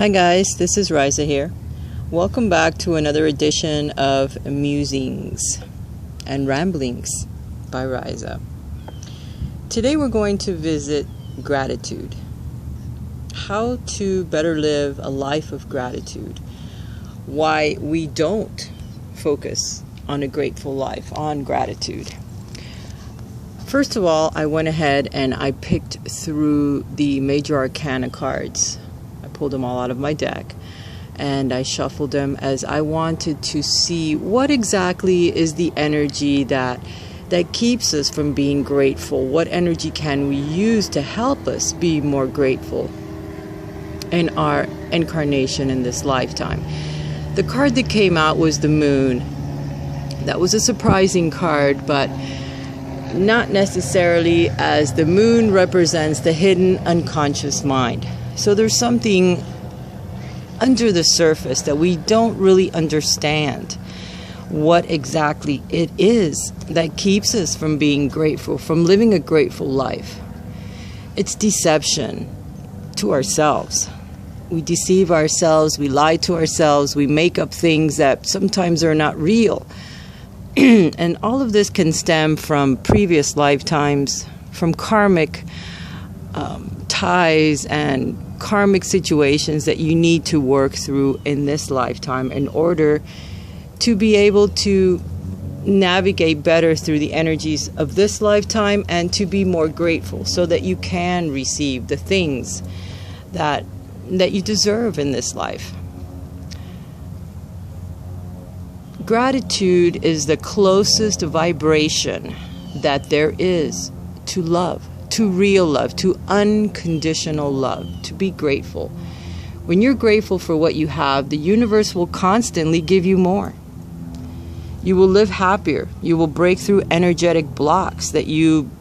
Hi guys, this is Riza here. Welcome back to another edition of Musings and Ramblings by Riza. Today we're going to visit gratitude. How to better live a life of gratitude. Why we don't focus on a grateful life, on gratitude. First of all, I went ahead and I picked through the major arcana cards. Pulled them all out of my deck and I shuffled them as I wanted to see what exactly is the energy that keeps us from being grateful. What energy can we use to help us be more grateful in our incarnation in this lifetime? The card that came out was the Moon. That was a surprising card, but not necessarily, as the Moon represents the hidden unconscious mind. So there's something under the surface that we don't really understand what exactly it is that keeps us from being grateful, from living a grateful life. It's deception to ourselves. We deceive ourselves, we lie to ourselves, we make up things that sometimes are not real. And all of this can stem from previous lifetimes, from karmic ties and karmic situations that you need to work through in this lifetime in order to be able to navigate better through the energies of this lifetime and to be more grateful so that you can receive the things that you deserve in this life. Gratitude is the closest vibration that there is to love. To real love, to unconditional love, to be grateful. When you're grateful for what you have, the universe will constantly give you more. You will live happier. You will break through energetic blocks that you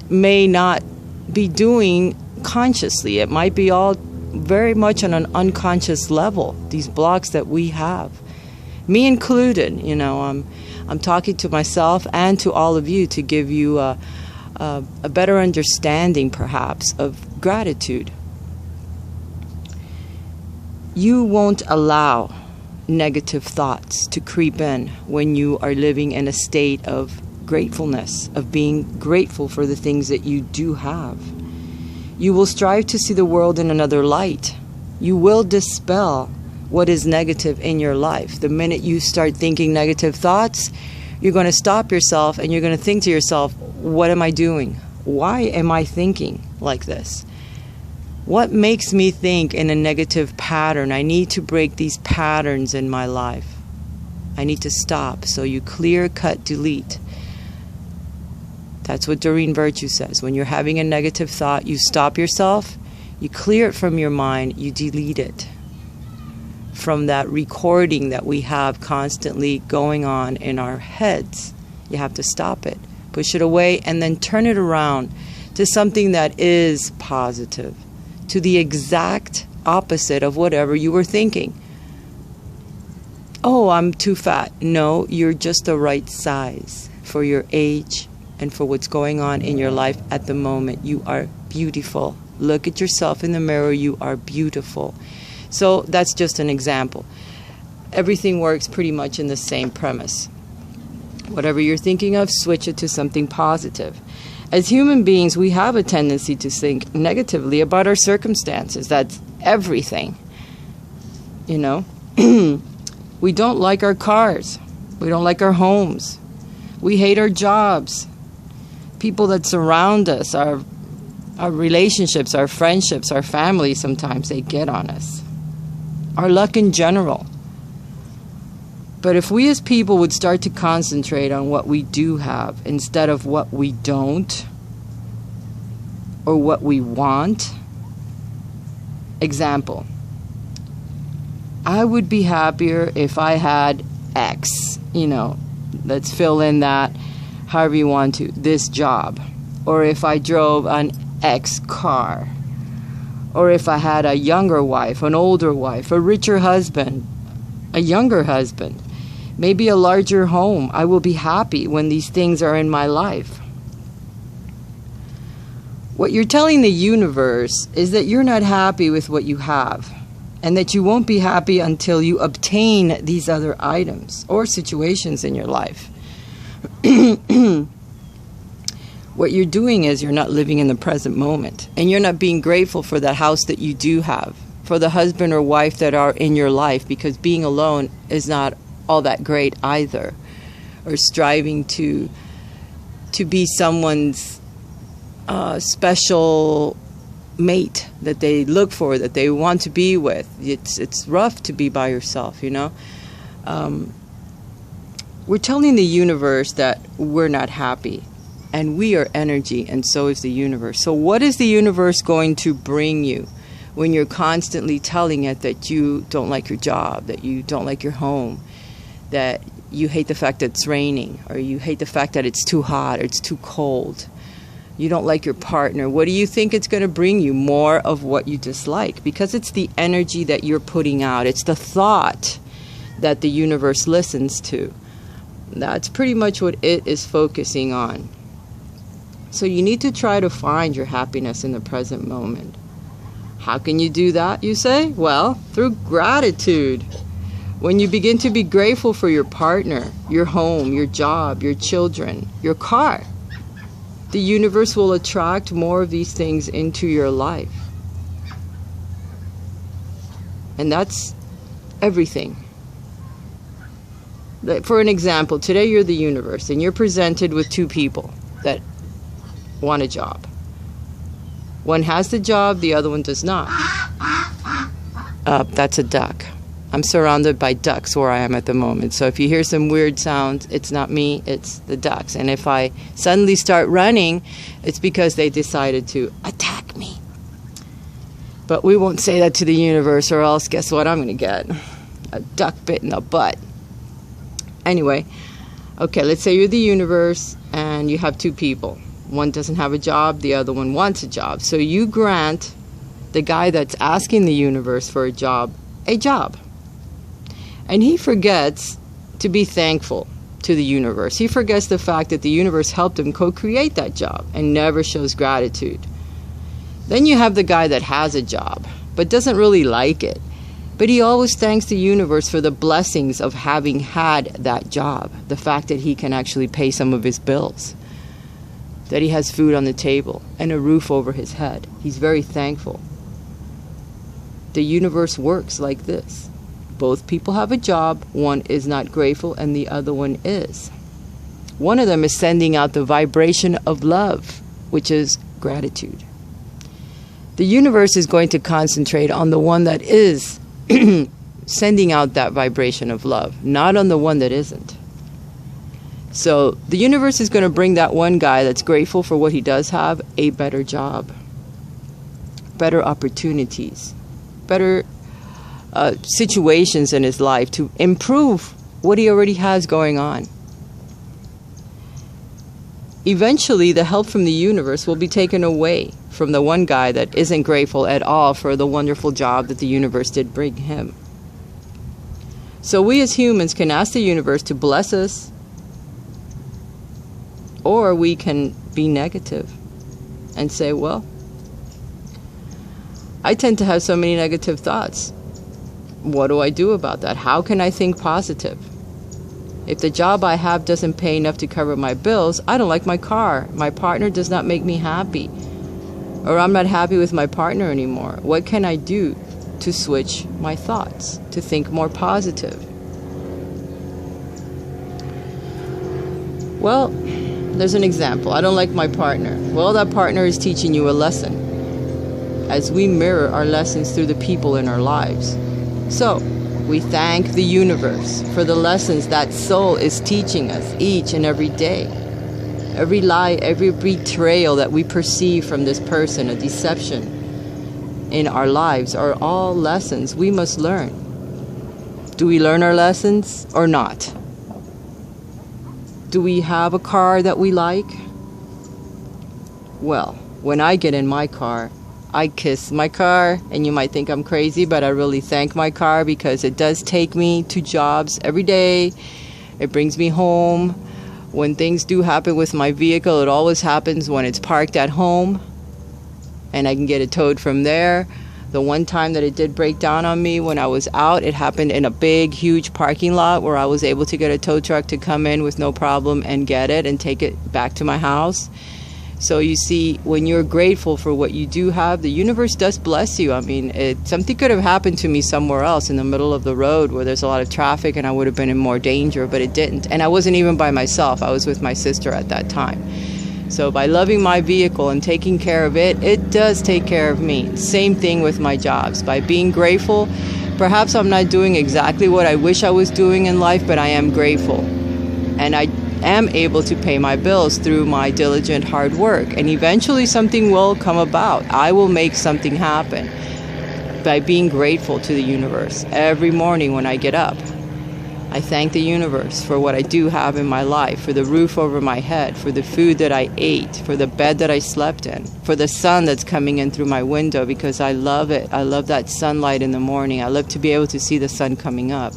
may not be doing consciously. It might be all very much on an unconscious level, these blocks that we have. Me included, I'm talking to myself and to all of you to give you a better understanding, perhaps, of gratitude. You won't allow negative thoughts to creep in when you are living in a state of gratefulness, of being grateful for the things that you do have. You will strive to see the world in another light. You will dispel what is negative in your life. The minute you start thinking negative thoughts, you're going to stop yourself and you're going to think to yourself, what am I doing? Why am I thinking like this? What makes me think in a negative pattern? I need to break these patterns in my life. I need to stop. So you clear, cut, delete. That's what Doreen Virtue says. When you're having a negative thought, you stop yourself, you clear it from your mind, you delete it from that recording that we have constantly going on in our heads. You have to stop it. Push it away and then turn it around to something that is positive, to the exact opposite of whatever you were thinking. Oh, I'm too fat. No, you're just the right size for your age and for what's going on in your life at the moment. You are beautiful. Look at yourself in the mirror. You are beautiful. So that's just an example. Everything works pretty much in the same premise. Whatever you're thinking of, switch it to something positive. As human beings, we have a tendency to think negatively about our circumstances. That's everything. We don't like our cars. We don't like our homes. We hate our jobs. People that surround us, our relationships, our friendships, our family, sometimes they get on us. Our luck in general. But if we as people would start to concentrate on what we do have instead of what we don't or what we want. Example, I would be happier if I had X, let's fill in that however you want to, this job. Or if I drove an X car. Or if I had a younger wife, an older wife, a richer husband, a younger husband, maybe a larger home. I will be happy when these things are in my life. What you're telling the universe is that you're not happy with what you have. and that you won't be happy until you obtain these other items or situations in your life. What you're doing is you're not living in the present moment, and you're not being grateful for that house that you do have, for the husband or wife that are in your life, because being alone is not all that great either, or striving to be someone's special mate that they look for, that they want to be with. It's rough to be by yourself, you know. We're telling the universe that we're not happy, and we are energy, and so is the universe. So what is the universe going to bring you when you're constantly telling it that you don't like your job, that you don't like your home, that you hate the fact that it's raining, or you hate the fact that it's too hot or it's too cold? You don't like your partner. What do you think it's going to bring you? More of what you dislike, because it's the energy that you're putting out. It's the thought that the universe listens to. That's pretty much what it is focusing on. So you need to try to find your happiness in the present moment. How can you do that, you say? Well, through gratitude. When you begin to be grateful for your partner, your home, your job, your children, your car, the universe will attract more of these things into your life. And that's everything. For an example, today you're the universe, and you're presented with two people that want a job. One has the job, the other one does not. That's a duck. I'm surrounded by ducks where I am at the moment. So if you hear some weird sounds, it's not me, it's the ducks. And if I suddenly start running, it's because they decided to attack me. But we won't say that to the universe, or else guess what I'm going to get? A duck bit in the butt. Anyway, okay, let's say you're the universe and you have two people. One doesn't have a job, the other one wants a job. So you grant the guy that's asking the universe for a job. And he forgets to be thankful to the universe. He forgets the fact that the universe helped him co-create that job and never shows gratitude. Then you have the guy that has a job but doesn't really like it. But he always thanks the universe for the blessings of having had that job. The fact that he can actually pay some of his bills, that he has food on the table and a roof over his head. He's very thankful. The universe works like this. Both people have a job. One is not grateful and the other one is. One of them is sending out the vibration of love, which is gratitude. The universe is going to concentrate on the one that is sending out that vibration of love, not on the one that isn't. So the universe is going to bring that one guy that's grateful for what he does have a better job, better opportunities, better situations in his life to improve what he already has going on. Eventually, the help from the universe will be taken away from the one guy that isn't grateful at all for the wonderful job that the universe did bring him. So we as humans can ask the universe to bless us, or we can be negative and say, well, I tend to have so many negative thoughts. What do I do about that? How can I think positive? If the job I have doesn't pay enough to cover my bills, I don't like my car. My partner does not make me happy. Or I'm not happy with my partner anymore. What can I do to switch my thoughts, to think more positive? Well, there's an example. I don't like my partner. Well, that partner is teaching you a lesson, as we mirror our lessons through the people in our lives. So, we thank the universe for the lessons that soul is teaching us each and every day. Every lie, every betrayal that we perceive from this person, a deception in our lives, are all lessons we must learn. Do we learn our lessons or not? Do we have a car that we like? Well, when I get in my car, I kiss my car, and you might think I'm crazy, but I really thank my car because it does take me to jobs every day. It brings me home. When things do happen with my vehicle, it always happens when it's parked at home, and I can get it towed from there. The one time that it did break down on me when I was out, it happened in a big, huge parking lot where I was able to get a tow truck to come in with no problem and get it and take it back to my house. So you see, when you're grateful for what you do have, the universe does bless you. I mean, something could have happened to me somewhere else in the middle of the road where there's a lot of traffic and I would have been in more danger, but it didn't. And I wasn't even by myself. I was with my sister at that time. So by loving my vehicle and taking care of it, it does take care of me. Same thing with my jobs. By being grateful, perhaps I'm not doing exactly what I wish I was doing in life, but I am grateful. And I am able to pay my bills through my diligent hard work. And eventually something will come about. I will make something happen by being grateful to the universe. Every morning when I get up, I thank the universe for what I do have in my life, for the roof over my head, for the food that I ate, for the bed that I slept in, for the sun that's coming in through my window because I love it. I love that sunlight in the morning. I love to be able to see the sun coming up.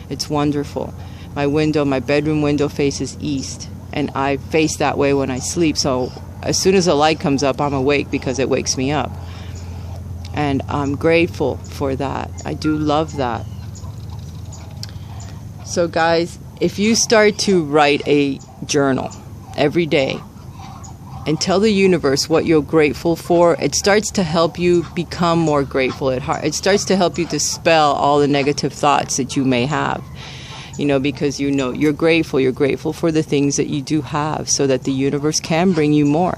It's wonderful. My bedroom window faces east, and I face that way when I sleep. So as soon as the light comes up, I'm awake because it wakes me up. And I'm grateful for that. I do love that. So guys, if you start to write a journal every day and tell the universe what you're grateful for, it starts to help you become more grateful at heart. It starts to help you dispel all the negative thoughts that you may have, because you're grateful for the things that you do have so that the universe can bring you more.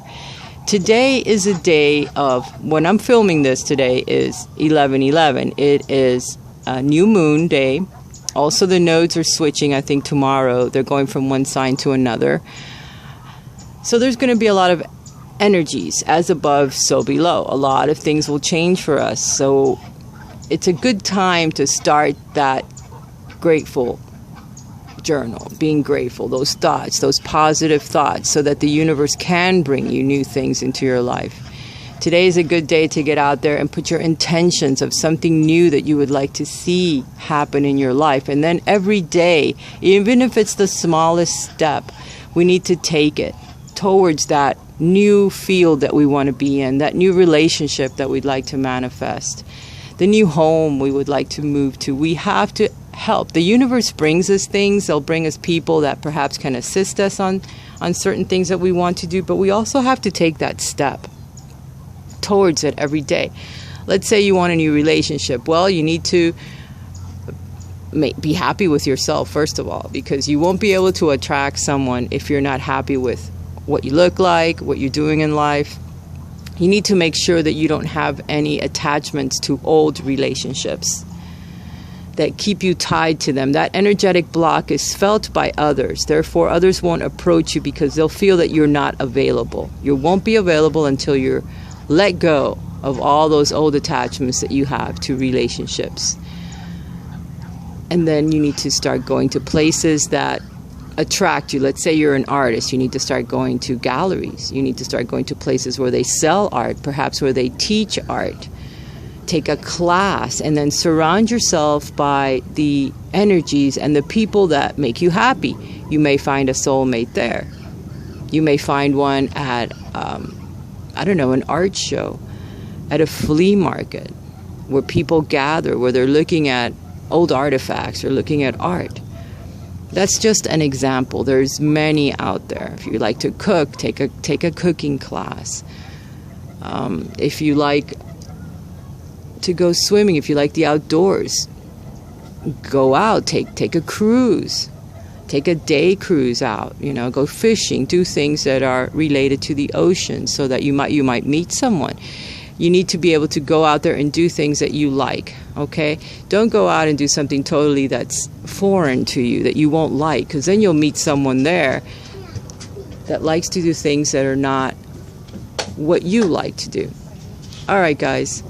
Today is a day of, when I'm filming this, today is 11/11. It is a new moon day. Also, the nodes are switching, I think, tomorrow. They're going from one sign to another. So there's going to be a lot of energies, as above, so below. A lot of things will change for us. So it's a good time to start that grateful journal, being grateful, those thoughts, those positive thoughts, so that the universe can bring you new things into your life. Today is a good day to get out there and put your intentions of something new that you would like to see happen in your life. And then every day, even if it's the smallest step, we need to take it towards that new field that we want to be in, that new relationship that we'd like to manifest, the new home we would like to move to. We have to help. The universe brings us things. They'll bring us people that perhaps can assist us on certain things that we want to do, but we also have to take that step towards it every day. Let's say you want a new relationship. Well, you need to be happy with yourself, first of all, because you won't be able to attract someone if you're not happy with what you look like, what you're doing in life. You need to make sure that you don't have any attachments to old relationships that keep you tied to them. That energetic block is felt by others. Therefore, others won't approach you because they'll feel that you're not available. You won't be available until you're let go of all those old attachments that you have to relationships. And then you need to start going to places that attract you. Let's say you're an artist. You need to start going to galleries. You need to start going to places where they sell art, perhaps where they teach art. Take a class and then surround yourself by the energies and the people that make you happy. You may find a soulmate there. You may find one at an art show, at a flea market, where people gather, where they're looking at old artifacts or looking at art. That's just an example. There's many out there. If you like to cook, take a cooking class. If you like to go swimming, if you like the outdoors, go out, take a cruise. Take a day cruise out, go fishing, do things that are related to the ocean so that you might meet someone. You need to be able to go out there and do things that you like, okay? Don't go out and do something totally that's foreign to you, that you won't like, because then you'll meet someone there that likes to do things that are not what you like to do. All right, guys.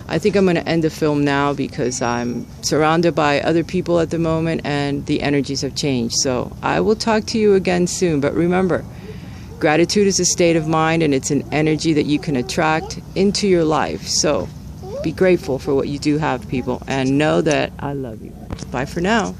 I think I'm going to end the film now because I'm surrounded by other people at the moment and the energies have changed. So I will talk to you again soon. But remember, gratitude is a state of mind and it's an energy that you can attract into your life. So be grateful for what you do have, people, and know that I love you. Bye for now.